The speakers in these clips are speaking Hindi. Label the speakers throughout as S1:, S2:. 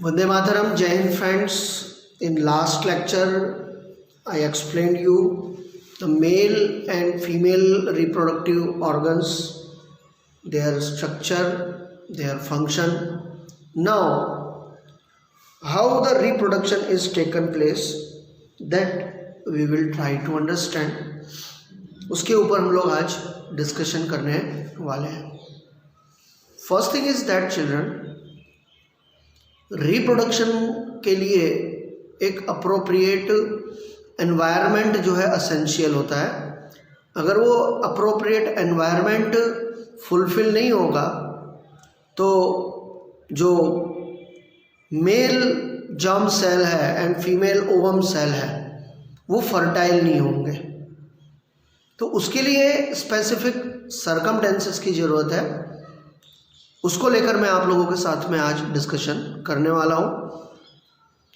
S1: Vande Mataram, Jai Hind friends. In last lecture, I explained you the male and female reproductive organs, their structure, their function. Now, how the reproduction is taken place, that we will try to understand. उसके ऊपर हम लोग आज डिस्कशन करने वाले हैं. First thing is that children, reproduction के लिए एक अप्रोप्रिएट एनवायरनमेंट जो है असेंशियल होता है. अगर वो अप्रोप्रिएट एनवायरनमेंट फुलफिल नहीं होगा तो जो मेल जर्म सेल है एंड फीमेल ओवम सेल है वो फर्टाइल नहीं होंगे. तो उसके लिए स्पेसिफिक सर्कमटेंसेस की ज़रूरत है. उसको लेकर मैं आप लोगों के साथ में आज डिस्कशन करने वाला हूँ.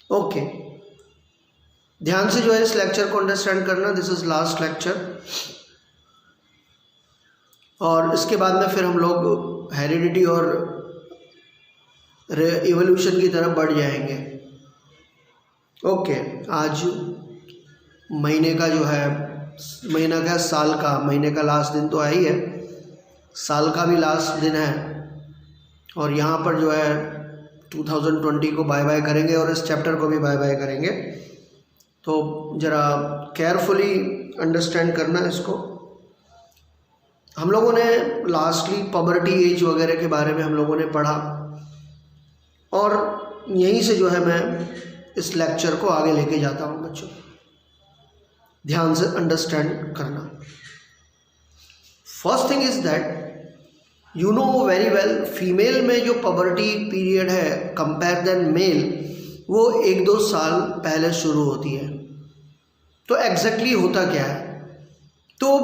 S1: ओके, ध्यान से जो है इस लेक्चर को अंडरस्टैंड करना. दिस इज़ लास्ट लेक्चर और इसके बाद में फिर हम लोग हेरिडिटी और इवोल्यूशन की तरफ बढ़ जाएंगे. ओके, आज महीने का जो है, महीना का साल का, महीने का लास्ट दिन तो है ही है, साल का भी लास्ट दिन है और यहाँ पर जो है 2020 को बाय बाय करेंगे और इस चैप्टर को भी बाय बाय करेंगे. तो ज़रा केयरफुली अंडरस्टैंड करना इसको. हम लोगों ने लास्टली पबर्टी एज वगैरह के बारे में हम लोगों ने पढ़ा और यहीं से जो है मैं इस लेक्चर को आगे लेके जाता हूँ. बच्चों ध्यान से अंडरस्टैंड करना. First thing is that you know very well, female में जो पबर्टी पीरियड है कंपेयर देन मेल, वो 1-2 साल पहले शुरू होती है. तो एग्जैक्टली होता क्या है, तो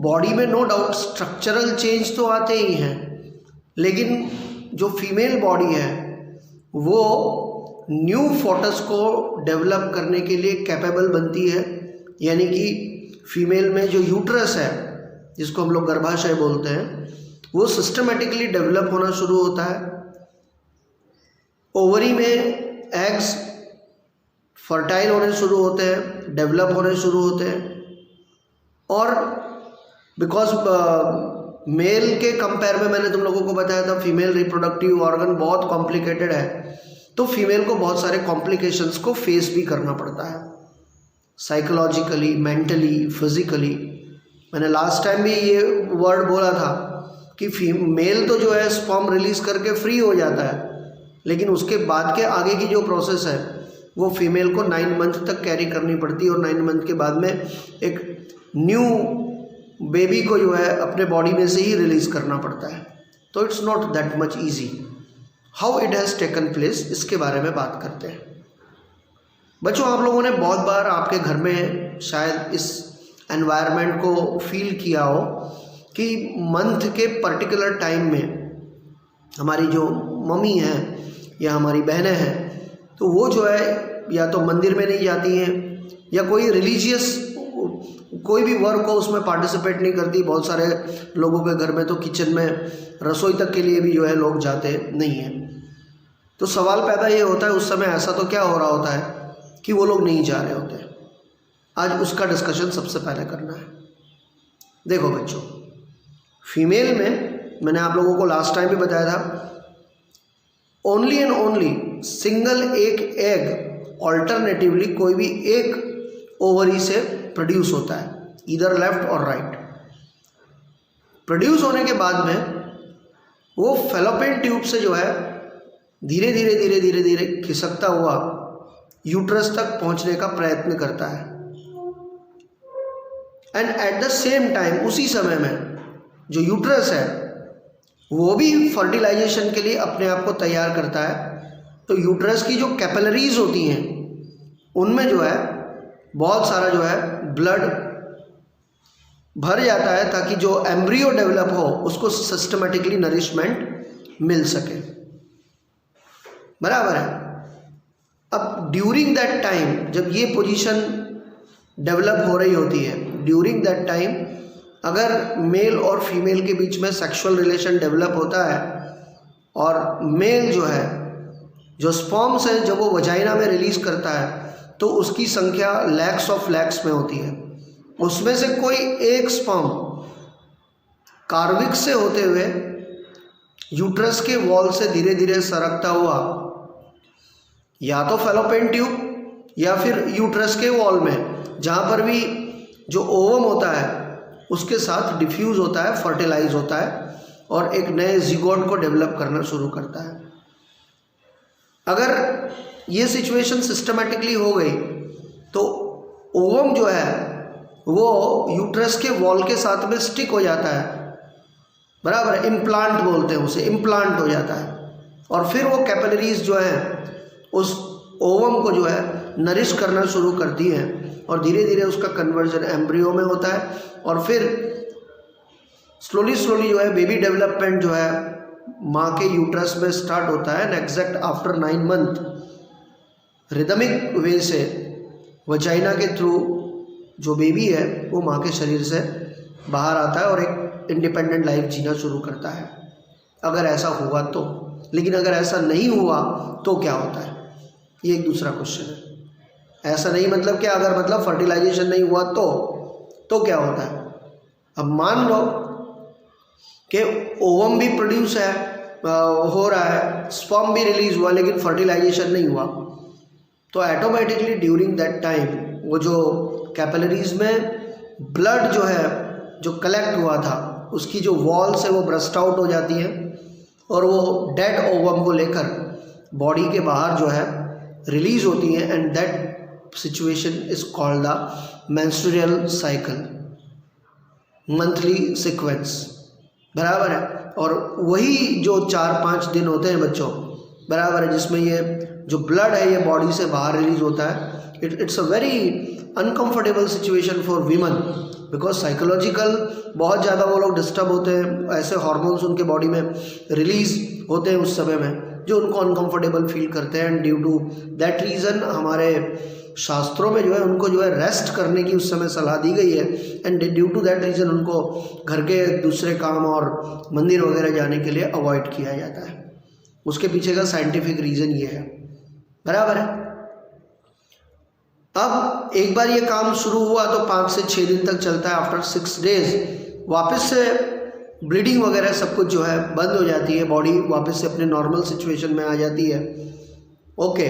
S1: बॉडी में नो डाउट स्ट्रक्चरल चेंज तो आते ही हैं, लेकिन जो फीमेल बॉडी है वो न्यू फोटस को डेवलप करने के लिए कैपेबल बनती है. यानी कि फीमेल में जो यूट्रस है जिसको हम लोग गर्भाशय बोलते हैं वो सिस्टमेटिकली डेवलप होना शुरू होता है. ओवरी में एग्स फर्टाइल होने शुरू होते हैं, डेवलप होने शुरू होते हैं. और बिकॉज मेल के कंपेयर में मैंने तुम लोगों को बताया था फीमेल रिप्रोडक्टिव ऑर्गन बहुत कॉम्प्लिकेटेड है, तो फीमेल को बहुत सारे कॉम्प्लिकेशंस को फेस भी करना पड़ता है, साइकोलॉजिकली, मेंटली, फिजिकली. मैंने लास्ट टाइम भी ये वर्ड बोला था कि मेल तो जो है स्पर्म रिलीज करके फ्री हो जाता है, लेकिन उसके बाद के आगे की जो प्रोसेस है वो फीमेल को 9 मंथ तक कैरी करनी पड़ती है और 9 मंथ के बाद में एक न्यू बेबी को जो है अपने बॉडी में से ही रिलीज़ करना पड़ता है. तो it's not that much easy. How it has taken place, इसके बारे में बात करते हैं. बच्चों, आप लोगों ने बहुत बार आपके घर में शायद इस एनवायरनमेंट को फील किया हो कि मंथ के पर्टिकुलर टाइम में हमारी जो मम्मी हैं या हमारी बहनें हैं तो वो जो है या तो मंदिर में नहीं जाती हैं या कोई रिलीजियस कोई भी वर्क हो उसमें पार्टिसिपेट नहीं करती. बहुत सारे लोगों के घर में तो किचन में रसोई तक के लिए भी जो है लोग जाते नहीं हैं. तो सवाल पैदा ये होता है उस समय ऐसा तो क्या हो रहा होता है कि वो लोग नहीं जा रहे होते. आज उसका डिस्कशन सबसे पहले करना है. देखो बच्चों, फीमेल में मैंने आप लोगों को लास्ट टाइम भी बताया था, ओनली एंड ओनली सिंगल एक एग ऑल्टरनेटिवली कोई भी एक ओवरी से प्रोड्यूस होता है, इधर लेफ्ट और राइट. प्रोड्यूस होने के बाद में वो फेलोपियन ट्यूब से जो है धीरे धीरे धीरे धीरे धीरे खिसकता हुआ यूट्रस तक पहुंचने का प्रयत्न करता है. And at the same time उसी समय में जो यूट्रस है वो भी फर्टिलाइजेशन के लिए अपने आप को तैयार करता है. तो यूट्रस की जो कैपिलरीज होती हैं उनमें जो है बहुत सारा जो है ब्लड भर जाता है ताकि जो एम्ब्रियो डेवलप हो उसको सिस्टमेटिकली नरिशमेंट मिल सके. बराबर है. अब ड्यूरिंग दैट टाइम जब ये पोजीशन डेवलप हो रही होती है, ड्यूरिंग दैट टाइम अगर मेल और फीमेल के बीच में सेक्सुअल रिलेशन डेवलप होता है और मेल जो है जो स्पर्म्स हैं जब वो वजाइना में रिलीज करता है तो उसकी संख्या लैक्स ऑफ लैक्स में होती है। उसमें से कोई एक स्पर्म कार्विक्स से होते हुए यूट्रस के वॉल से धीरे धीरे सरकता हुआ या तो फैलोपियन ट्यूब या फिर यूट्रस के वॉल में जहाँ पर भी जो ओवम होता है उसके साथ डिफ्यूज़ होता है, फर्टिलाइज होता है और एक नए जिगोट को डेवलप करना शुरू करता है। अगर ये सिचुएशन सिस्टमेटिकली हो गई तो ओवम जो है वो यूट्रस के वॉल के साथ में स्टिक हो जाता है, बराबर, इम्प्लांट बोलते हैं उसे, इम्प्लांट हो जाता है। और फिर वो कैपिलरीज जो है उस ओवम को जो है नरिश करना शुरू करती हैं और धीरे धीरे उसका कन्वर्जन एम्ब्रियो में होता है और फिर स्लोली जो है बेबी डेवलपमेंट जो है माँ के यूट्रस में स्टार्ट होता है। And exact after 9 month rhythmic way से वजाइना के थ्रू जो बेबी है वो माँ के शरीर से बाहर आता है और एक इंडिपेंडेंट लाइफ जीना शुरू करता है, अगर ऐसा हुआ तो। लेकिन अगर ऐसा नहीं हुआ तो क्या होता है, ये एक दूसरा क्वेश्चन है। ऐसा नहीं मतलब क्या, अगर मतलब फर्टिलाइजेशन नहीं हुआ तो क्या होता है। अब मान लो कि ओवम भी प्रोड्यूस है, हो रहा है, स्पर्म भी रिलीज हुआ लेकिन फर्टिलाइजेशन नहीं हुआ, तो ऑटोमेटिकली ड्यूरिंग दैट टाइम वो जो कैपिलरीज में ब्लड जो है जो कलेक्ट हुआ था उसकी जो वॉल्स है वो ब्रस्ट आउट हो जाती है और वो डेड ओवम को लेकर बॉडी के बाहर जो है रिलीज होती है। And that situation is called the menstrual cycle, monthly sequence, बराबर है। और वही जो 4-5 दिन होते हैं बच्चों, बराबर है, जिसमें ये जो ब्लड है ये बॉडी से बाहर रिलीज होता है। It's a very uncomfortable situation for women because psychological बहुत ज़्यादा वो लोग डिस्टर्ब होते हैं, ऐसे हार्मोन्स उनके बॉडी में रिलीज होते हैं उस समय में जो उनको अनकंफर्टेबल फील करते हैं। And due to that reason हमारे शास्त्रों में जो है उनको जो है रेस्ट करने की उस समय सलाह दी गई है। And due to that reason उनको घर के दूसरे काम और मंदिर वगैरह जाने के लिए अवॉइड किया जाता है। उसके पीछे का साइंटिफिक रीज़न ये है, बराबर है। अब एक बार ये काम शुरू हुआ तो 5 से 6 दिन तक चलता है। आफ्टर 6 डेज वापस से ब्लीडिंग वगैरह सब कुछ जो है बंद हो जाती है, बॉडी वापस से अपने नॉर्मल सिचुएशन में आ जाती है, ओके।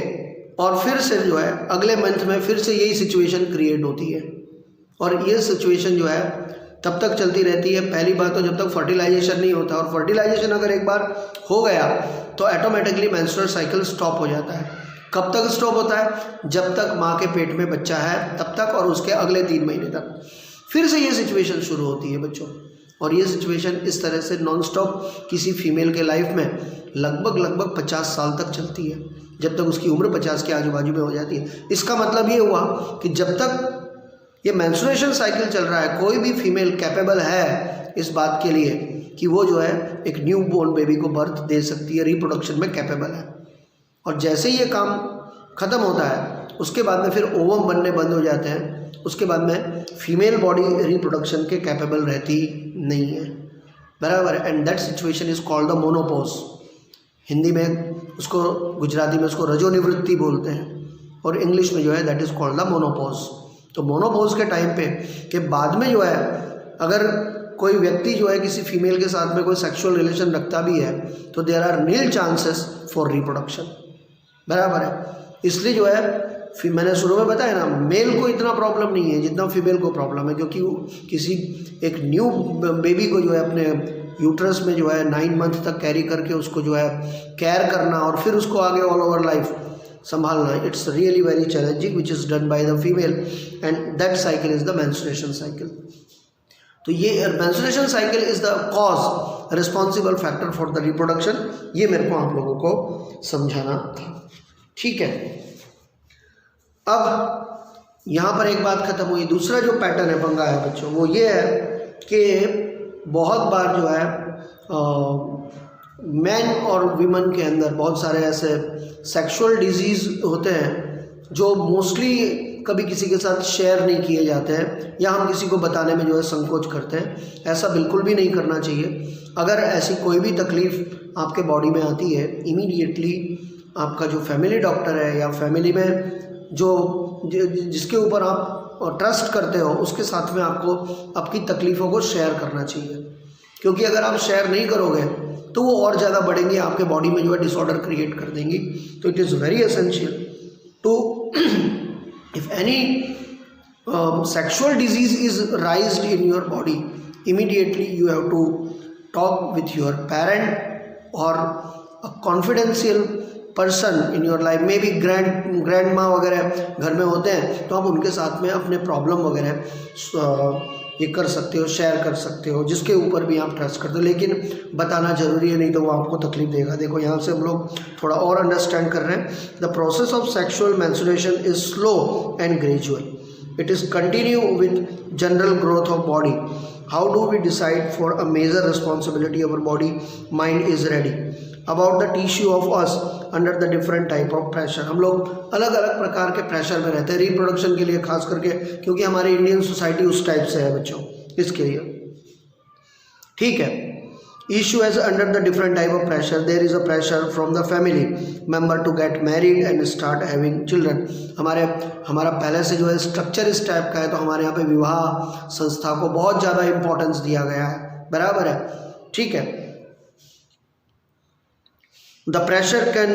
S1: और फिर से जो है अगले मंथ में फिर से यही सिचुएशन क्रिएट होती है और ये सिचुएशन जो है तब तक चलती रहती है। पहली बात तो जब तक फर्टिलाइजेशन नहीं होता, और फर्टिलाइजेशन अगर एक बार हो गया तो ऑटोमेटिकली मेंस्ट्रुअल साइकिल स्टॉप हो जाता है। कब तक स्टॉप होता है? जब तक माँ के पेट में बच्चा है तब तक, और उसके अगले 3 महीने तक फिर से ये सिचुएशन शुरू होती है बच्चों। और ये सिचुएशन इस तरह से नॉन स्टॉप किसी फीमेल के लाइफ में लगभग 50 साल तक चलती है, जब तक उसकी उम्र 50 के आजू बाजू में हो जाती है। इसका मतलब ये हुआ कि जब तक ये मेंस्ट्रुएशन साइकिल चल रहा है कोई भी फीमेल कैपेबल है इस बात के लिए कि वो जो है एक न्यू बोर्न बेबी को बर्थ दे सकती है, रिप्रोडक्शन में कैपेबल है। और जैसे ही ये काम ख़त्म होता है उसके बाद में फिर ओवम बनने बंद हो जाते हैं। उसके बाद में फीमेल बॉडी रिप्रोडक्शन के कैपेबल रहती नहीं है, बराबर। And that situation is called the menopause. Hindi में उसको, गुजराती में उसको रजोनिवृत्ति बोलते हैं और इंग्लिश में जो है that is called the menopause. तो मोनोपोज के टाइम पे के बाद में जो है अगर कोई व्यक्ति जो है किसी फीमेल के साथ में कोई सेक्सुअल रिलेशन रखता भी है तो there are nil chances for reproduction, बराबर है। इसलिए जो है मैंने शुरू में बताया ना, मेल को इतना प्रॉब्लम नहीं है जितना फीमेल को प्रॉब्लम है, क्योंकि किसी एक न्यू बेबी को जो है अपने यूट्रस में जो है 9 मंथ तक कैरी करके उसको जो है केयर करना और फिर उसको आगे ऑल ओवर लाइफ संभालना, it's really very challenging which is done by the female. And that cycle is the menstruation cycle. तो ये menstruation cycle is the cause responsible factor for the reproduction. ये मेरे को आप लोगों को समझाना था, ठीक है। अब यहाँ पर एक बात ख़त्म हुई। दूसरा जो पैटर्न है पंगा है बच्चों वो ये है कि बहुत बार जो है मैन और वीमन के अंदर बहुत सारे ऐसे सेक्सुअल डिजीज़ होते हैं जो मोस्टली कभी किसी के साथ शेयर नहीं किए जाते हैं या हम किसी को बताने में जो है संकोच करते हैं। ऐसा बिल्कुल भी नहीं करना चाहिए। अगर ऐसी कोई भी तकलीफ़ आपके बॉडी में आती है इमीडिएटली आपका जो फैमिली डॉक्टर है या फैमिली में जो जिसके ऊपर आप ट्रस्ट करते हो उसके साथ में आपको आपकी तकलीफ़ों को शेयर करना चाहिए, क्योंकि अगर आप शेयर नहीं करोगे तो वो और ज़्यादा बढ़ेंगी, आपके बॉडी में जो है डिसऑर्डर क्रिएट कर देंगी। तो it is very essential to if any sexual disease is raised in your body, immediately you have to talk with your parent or a confidential person in your life, maybe grandma वगैरह घर में होते हैं तो आप उनके साथ में अपने प्रॉब्लम वगैरह ये कर सकते हो, शेयर कर सकते हो, जिसके ऊपर भी आप ट्रस्ट करते हो, लेकिन बताना ज़रूरी है, नहीं तो वो आपको तकलीफ देगा। देखो यहाँ से हम लोग थोड़ा और अंडरस्टैंड कर रहे हैं। The process of sexual menstruation is slow and gradual. It is continue with general growth of body. How do we decide for a major responsibility our body mind is ready about the tissue of us under the different type of pressure? हम लोग अलग अलग प्रकार के प्रेशर में रहते हैं रिप्रोडक्शन के लिए, खास करके क्योंकि हमारी इंडियन सोसाइटी उस टाइप से है बच्चों, इसके लिए ठीक है। Issue as under the different type of pressure. There is a pressure from the family member to get married and start having children. हमारा पहले से जो है स्ट्रक्चर इस टाइप का है, तो हमारे यहाँ पे विवाह संस्था को बहुत ज़्यादा इम्पोर्टेंस दिया गया है, बराबर है, ठीक है। The pressure can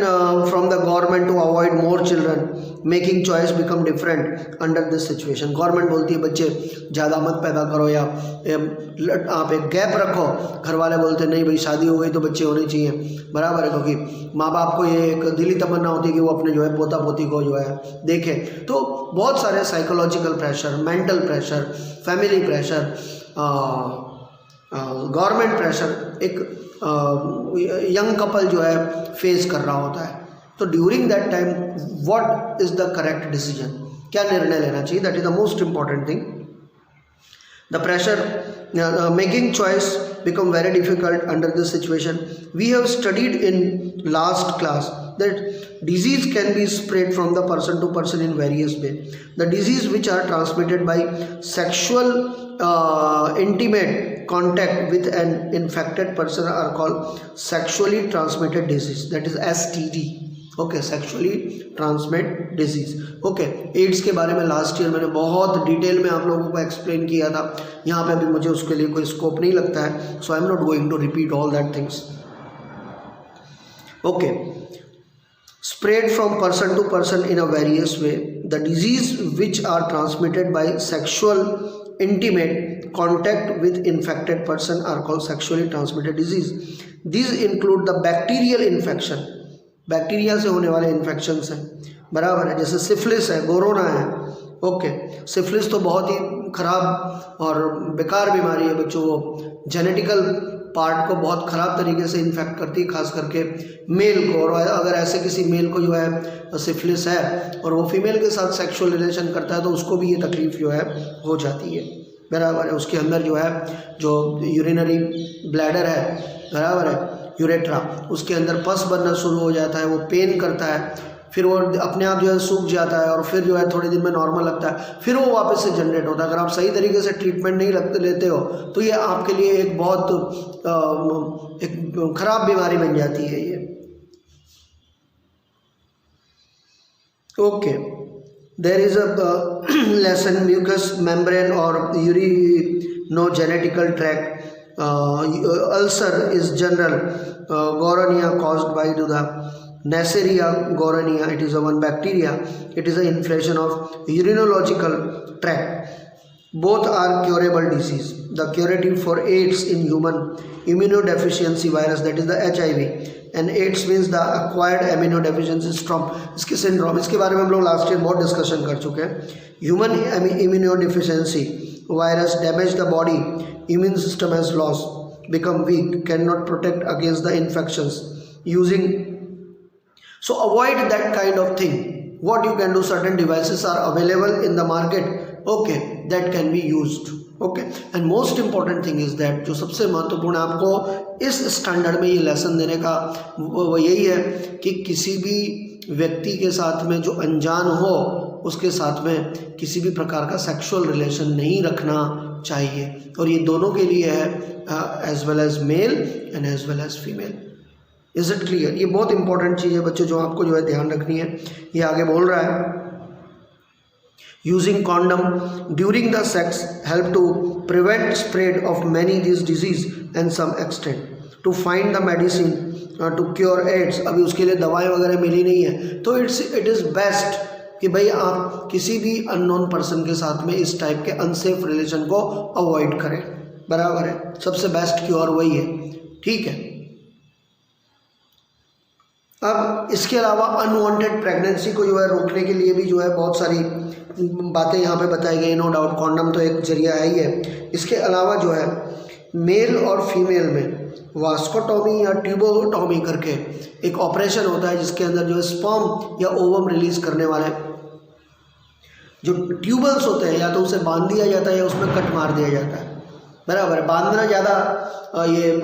S1: from the government to avoid more children, making choice become different under this situation. Government बोलती है बच्चे ज़्यादा मत पैदा करो या आप एक गैप रखो, घर वाले बोलते हैं नहीं भाई शादी हो गई तो बच्चे होने चाहिए, बराबर है, क्योंकि माँ बाप को ये एक दिली तमन्ना होती है कि वो अपने जो है पोता पोती को जो है देखें। तो बहुत सारे psychological pressure, mental pressure, family pressure, government pressure एक यंग कपल जो है फेस कर रहा होता है। तो during that time what is the correct decision, क्या निर्णय लेना चाहिए, that is the most important thing. The pressure making choice become very difficult under this situation. We have studied in last class that disease can be spread from the person to person in various ways. The disease which are transmitted by sexual intimate contact with an infected person are called sexually transmitted disease, that is STD. Okay, sexually transmit disease. Okay, AIDS के बारे में लास्ट ईयर मैंने बहुत डिटेल में आप लोगों को एक्सप्लेन किया था, यहाँ पे अभी मुझे उसके लिए कोई स्कोप नहीं लगता है, so I am not going to repeat all that things. Okay, spread from person to person in a various way. The disease which are transmitted by sexual intimate contact with infected person are called sexually transmitted disease. These include the bacterial infection, bacteria से होने वाले इन्फेक्शंस हैं, बराबर है, जैसे सिफिलिस है, कोरोना है। ओके, सिफिलिस तो बहुत ही ख़राब और बेकार बीमारी है बच्चों, वो जेनेटिकल पार्ट को बहुत ख़राब तरीके से इन्फेक्ट करती है, खास करके मेल को। और अगर ऐसे किसी मेल को जो है सिफिलिस है और वो फीमेल के साथ सेक्सुअल रिलेशन करता है तो उसको भी ये तकलीफ़ जो है हो जाती है, बराबर है। उसके अंदर जो है जो यूरिनरी ब्लैडर है, बराबर है, यूरेट्रा, उसके अंदर पस बनना शुरू हो जाता है, वो पेन करता है, फिर वो अपने आप जो है सूख जाता है और फिर जो है थोड़े दिन में नॉर्मल लगता है, फिर वो वापस से जनरेट होता है। अगर आप सही तरीके से ट्रीटमेंट नहीं लेते हो तो ये आपके लिए एक बहुत एक ख़राब बीमारी बन जाती है ये। Okay, there is a lesion mucous membrane और urinogenital tract. Ulcer is general gonorrhea caused by the Neisseria gonorrhea. It is a one bacteria. It is an inflammation of urinological tract. Both are curable disease. The curative for AIDS in human immunodeficiency virus, that is the HIV, and AIDS means the acquired immunodeficiency syndrome. इसके बारे में हम लोग लास्ट ईयर बहुत डिस्कशन कर चुके हैं. Human immunodeficiency virus damage the body. Immune system has lost, become weak, cannot protect against the infections using. So avoid that kind of thing. What you can do, certain devices are available in the market, okay, that can be used, okay. And most important thing is that जो सबसे महत्वपूर्ण आपको इस स्टैंडर्ड में ये लेसन देने का वो यही है कि किसी भी व्यक्ति के साथ में जो अनजान हो उसके साथ में किसी भी प्रकार का सेक्सुअल रिलेशन नहीं रखना चाहिए, और ये दोनों के लिए है, as well as male and as well as female. Is it clear? ये बहुत इंपॉर्टेंट चीज़ है बच्चों जो आपको जो है ध्यान रखनी है। ये आगे बोल रहा है using condom during the sex help to prevent spread of many this disease and some extent to find the medicine to cure AIDS. अभी उसके लिए दवाएं वगैरह मिली नहीं है, तो इट इज़ बेस्ट कि भाई आप किसी भी अननोन पर्सन के साथ में इस टाइप के अनसेफ रिलेशन को अवॉइड करें। बराबर है, सबसे बेस्ट क्योर वही है। ठीक है, अब इसके अलावा अनवांटेड प्रेगनेंसी को जो है रोकने के लिए भी जो है बहुत सारी बातें यहाँ पे बताई गई। नो डाउट कॉन्डम तो एक जरिया है ही है। इसके अलावा जो है मेल और फीमेल में वास्कोटॉमी या ट्यूबोटॉमी करके एक ऑपरेशन होता है जिसके अंदर जो है स्पर्म या ओवम रिलीज करने वाले जो ट्यूबल्स होते हैं या तो उसे बांध दिया जाता है या उसमें कट मार दिया जाता है। बराबर है, बांधना ज़्यादा ये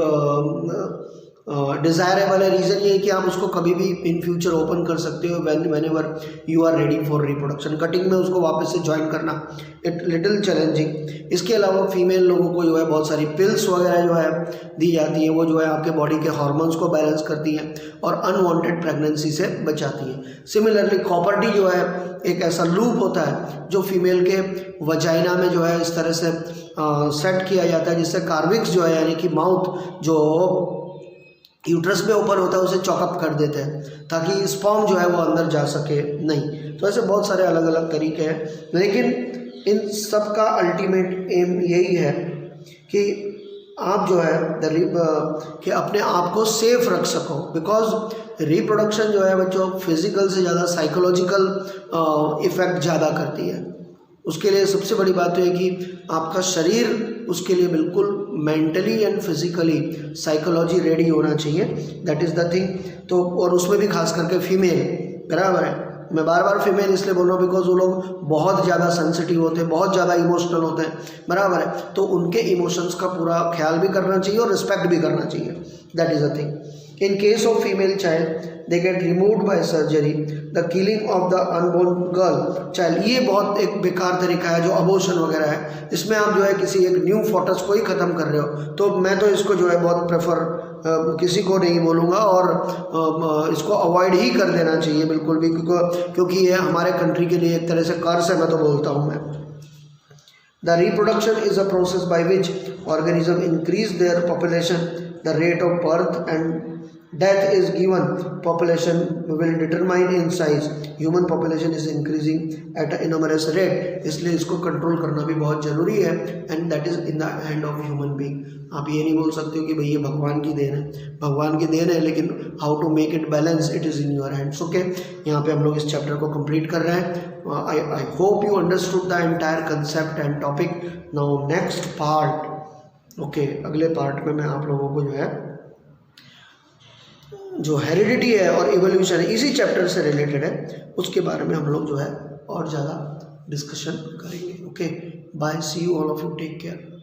S1: डिज़ायरेबल है। रीज़न ये है कि आप उसको कभी भी इन फ्यूचर ओपन कर सकते हो whenever you are ready for reproduction. Cutting में उसको वापस से ज्वाइन करना इट लिटिल चैलेंजिंग। इसके अलावा फीमेल लोगों को जो है बहुत सारी पिल्स वगैरह जो है दी जाती है, वो जो है आपके बॉडी के हार्मोन्स को बैलेंस करती हैं और अनवांटेड प्रेगनेंसी से बचाती हैं। सिमिलरली कॉपर डी जो है एक ऐसा लूप होता है जो फीमेल के वजाइना में जो है इस तरह से सेट किया जाता है जिससे कार्विक्स जो है यानी कि माउथ जो यूट्रस में ओपन होता है उसे चॉकअप कर देते हैं ताकि स्पर्म जो है वो अंदर जा सके नहीं। तो ऐसे बहुत सारे अलग अलग तरीके हैं, लेकिन इन सब का अल्टीमेट एम यही है कि आप जो है कि अपने आप को सेफ रख सको। बिकॉज रिप्रोडक्शन जो है बच्चों फिजिकल से ज़्यादा साइकोलॉजिकल इफ़ेक्ट ज़्यादा करती है। उसके लिए सबसे बड़ी बात तो है कि आपका शरीर उसके लिए बिल्कुल mentally and physically psychology ready होना चाहिए। That is the thing. तो और उसमें भी खास करके फीमेल, बराबर है, मैं बार बार फीमेल इसलिए बोल रहा हूँ बिकॉज वो लोग बहुत ज़्यादा सेंसिटिव होते हैं, बहुत ज़्यादा इमोशनल होते हैं, बराबर है। तो उनके इमोशंस का पूरा ख्याल भी करना चाहिए और रिस्पेक्ट भी करना चाहिए। That is the thing. In case of female child, they get removed by surgery. The killing of the unborn girl child, ये बहुत एक बेकार तरीका है जो अबॉर्शन वगैरह है। इसमें आप जो है किसी एक न्यू फोटस को ही ख़त्म कर रहे हो, तो मैं तो इसको जो है बहुत प्रेफर किसी को नहीं बोलूँगा और इसको अवॉइड ही कर देना चाहिए बिल्कुल भी, क्योंकि ये हमारे कंट्री के लिए एक तरह से कर्स है, मैं तो बोलता हूँ मैं। The reproduction is a process by which organisms increase their population. The rate of birth and death is given. Population will determine in size. Human population is increasing at an enormous rate. इसलिए इसको कंट्रोल करना भी बहुत ज़रूरी है। And that is in the hand of human being. आप ये नहीं बोल सकते हो कि भाई ये भगवान की देन है, भगवान की देन है, लेकिन how to make it balance, it is in your hands. Okay, यहाँ पे हम लोग इस चैप्टर को कंप्लीट कर रहे हैं। I hope you understood the entire concept and topic. Now next part. Okay अगले पार्ट में मैं आप लोगों को जो है जो हेरिडिटी है और इवोल्यूशन है इसी चैप्टर से रिलेटेड है, उसके बारे में हम लोग जो है और ज़्यादा डिस्कशन करेंगे। Okay bye, see you all of you, take care.